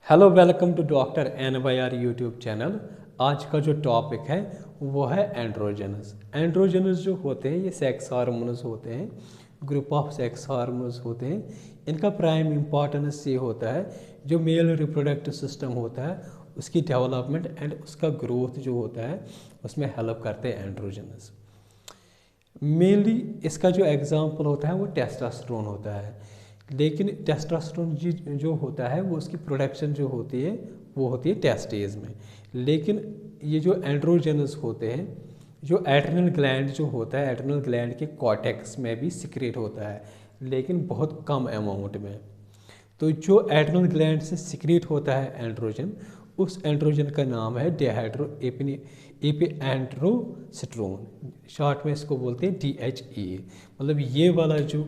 Hello, welcome to doctor NYR YouTube channel. आज का जो टॉपिक है वो है एंड्रोजनस। एंड्रोजनस जो होते हैं ये सेक्स हार्मोन्स होते हैं, ग्रुप ऑफ सेक्स हार्मोन्स होते हैं। इनका प्राइम इम्पॉर्टेंस ये होता है जो मेल रिप्रोडक्टिव सिस्टम होता है उसकी डेवलपमेंट एंड उसका ग्रोथ जो होता है उसमें हेल्प करते हैं एंड्रोजनस। मेनली इसका जो एग्जाम्पल होता है वो टेस्टोस्टेरोन होता है, लेकिन टेस्टोस्टेरोन जो होता है वो उसकी प्रोडक्शन जो होती है वो होती है टेस्टेज में। लेकिन ये जो एंड्रोजनस होते हैं, जो एड्रिनल ग्लैंड जो होता है, एड्रिनल ग्लैंड के कॉर्टेक्स में भी सिक्रेट होता है, लेकिन बहुत कम अमाउंट में। तो जो एड्रिनल ग्लैंड से सिक्रेट होता है एंड्रोजन, उस एंड्रोजन का नाम है डिहाइड्रो एपिएंड्रोस्टेरोन। शॉर्ट में इसको बोलते हैं DHEA। मतलब ये वाला जो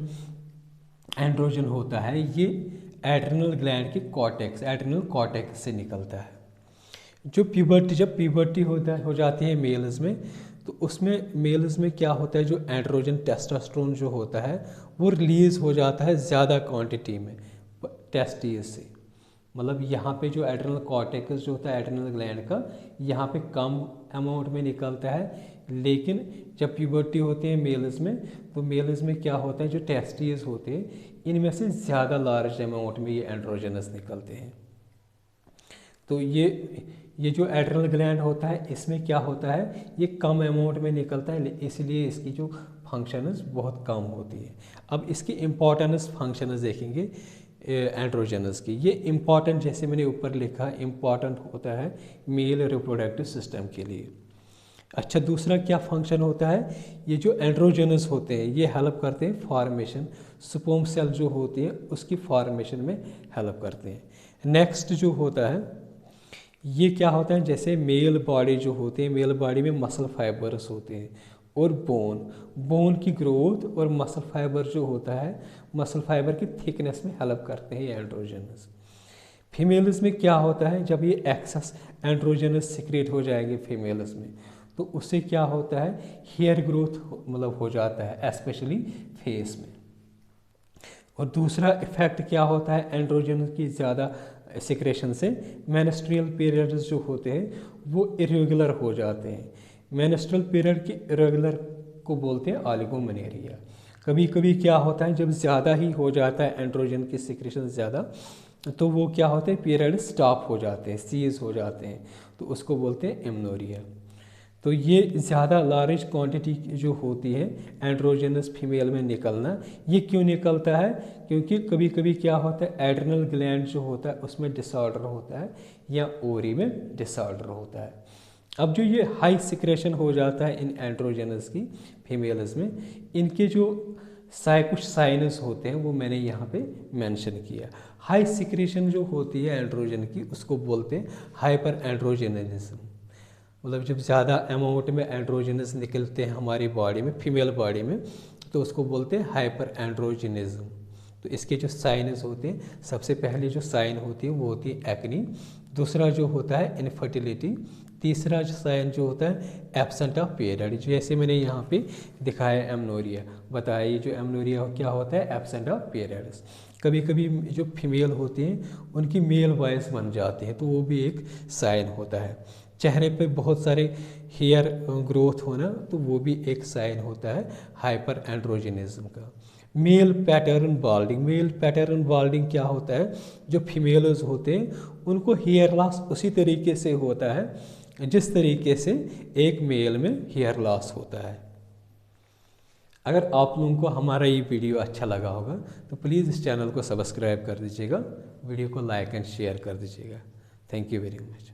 एंड्रोजन होता है ये एड्रिनल ग्लैंड के कॉर्टेक्स, एड्रिनल कॉर्टेक्स से निकलता है। जब प्यूबर्टी हो जाती है मेल्स में, तो उसमें मेल्स में क्या होता है, जो एंड्रोजन टेस्टोस्टेरोन जो होता है वो रिलीज़ हो जाता है ज़्यादा क्वांटिटी में टेस्टिस से। मतलब यहाँ पे जो एड्रिनल कॉर्टेक्स जो होता है एड्रिनल ग्लैंड का, यहाँ पे कम अमाउंट में निकलता है। लेकिन जब प्यूबर्टी होती है मेल्स में, तो मेल्स में क्या होता है, जो टेस्टिस होते हैं इनमें से ज़्यादा लार्ज अमाउंट में ये एंड्रोजनस निकलते हैं। तो ये जो एड्रिनल ग्लैंड होता है इसमें क्या होता है, ये कम अमाउंट में निकलता है, इसलिए इसकी जो फंक्शंस बहुत कम होती है। अब इसकी इम्पॉर्टेंस फंक्शंस देखेंगे एंड्रोजनस की। ये इम्पॉर्टेंट, जैसे मैंने ऊपर लिखा, इम्पॉर्टेंट होता है मेल रिप्रोडक्टिव सिस्टम के लिए। अच्छा, दूसरा क्या फंक्शन होता है, ये जो एंड्रोजनस होते हैं ये हेल्प करते हैं फॉर्मेशन, स्पर्म सेल जो होती है उसकी फॉर्मेशन में हेल्प करते हैं। नेक्स्ट जो होता है ये क्या होता है, जैसे मेल बॉडी जो होती है, मेल बॉडी में मसल फाइबर्स होते हैं और बोन की ग्रोथ और मसल फाइबर जो होता है, मसल फाइबर की थिकनेस में हेल्प करते हैं ये एंड्रोजनस। फीमेल्स में क्या होता है, जब ये एक्सेस एंड्रोजनस सिक्रेट हो जाएंगे फीमेल्स में, तो उससे क्या होता है, हेयर ग्रोथ मतलब हो जाता है, स्पेशली फेस में। और दूसरा इफेक्ट क्या होता है एंड्रोजन की ज़्यादा सिक्रेशन से, मेंस्ट्रुअल पीरियड्स जो होते हैं वो इरेगुलर हो जाते हैं। मेंस्ट्रुअल पीरियड की इरेगुलर को बोलते हैं ऑलिगोमेनोरिया। कभी कभी क्या होता है, जब ज़्यादा ही हो जाता है एंड्रोजन की सिक्रेशन ज़्यादा, तो वो क्या होते हैं, पीरियड स्टॉप हो जाते हैं, सीज हो जाते हैं, तो उसको बोलते हैं एमनोरिया। तो ये ज़्यादा लार्ज क्वांटिटी जो होती है एंड्रोजनस फीमेल में निकलना, ये क्यों निकलता है, क्योंकि कभी कभी क्या होता है, एड्रिनल ग्लैंड जो होता है उसमें डिसऑर्डर होता है या ओरी में डिसऑर्डर होता है। अब जो ये हाई सिक्रेशन हो जाता है इन एंड्रोजनस की फीमेल्स में, इनके जो कुछ साइनस होते हैं वो मैंने यहाँ पे मेंशन किया। हाई सिक्रेशन जो होती है एंड्रोजन की उसको बोलते हैं हाइपर एंड्रोजनिज्म। मतलब जब ज़्यादा अमाउंट में एंड्रोजनस निकलते हैं हमारी बॉडी में, फीमेल बॉडी में, तो उसको बोलते हैं हाइपर एंड्रोजनिज्म। तो इसके जो साइनस होते हैं, सबसे पहले जो साइन होती है वो होती है एक्नी, दूसरा जो होता है इनफर्टिलिटी, तीसरा जो साइन जो होता है एब्सेंट ऑफ पीरियड, जैसे मैंने यहाँ पे दिखाया एमनोरिया। बताया ये जो एमनोरिया क्या होता है, एब्सेंट ऑफ पीरियड्स। कभी कभी जो फीमेल होती हैं उनकी मेल वॉइस बन जाती है, तो वो भी एक साइन होता है। चेहरे पे बहुत सारे हेयर ग्रोथ होना, तो वो भी एक साइन होता है हाइपर एंड्रोजनिज्म का। Male pattern balding, male pattern balding क्या होता है, जो फीमेल्स होते हैं उनको हेयर लॉस उसी तरीके से होता है जिस तरीके से एक मेल में हेयर लॉस होता है। अगर आप लोगों को हमारा ये वीडियो अच्छा लगा होगा तो प्लीज़ इस चैनल को सब्सक्राइब कर दीजिएगा, वीडियो को लाइक एंड शेयर कर दीजिएगा। Thank you very much.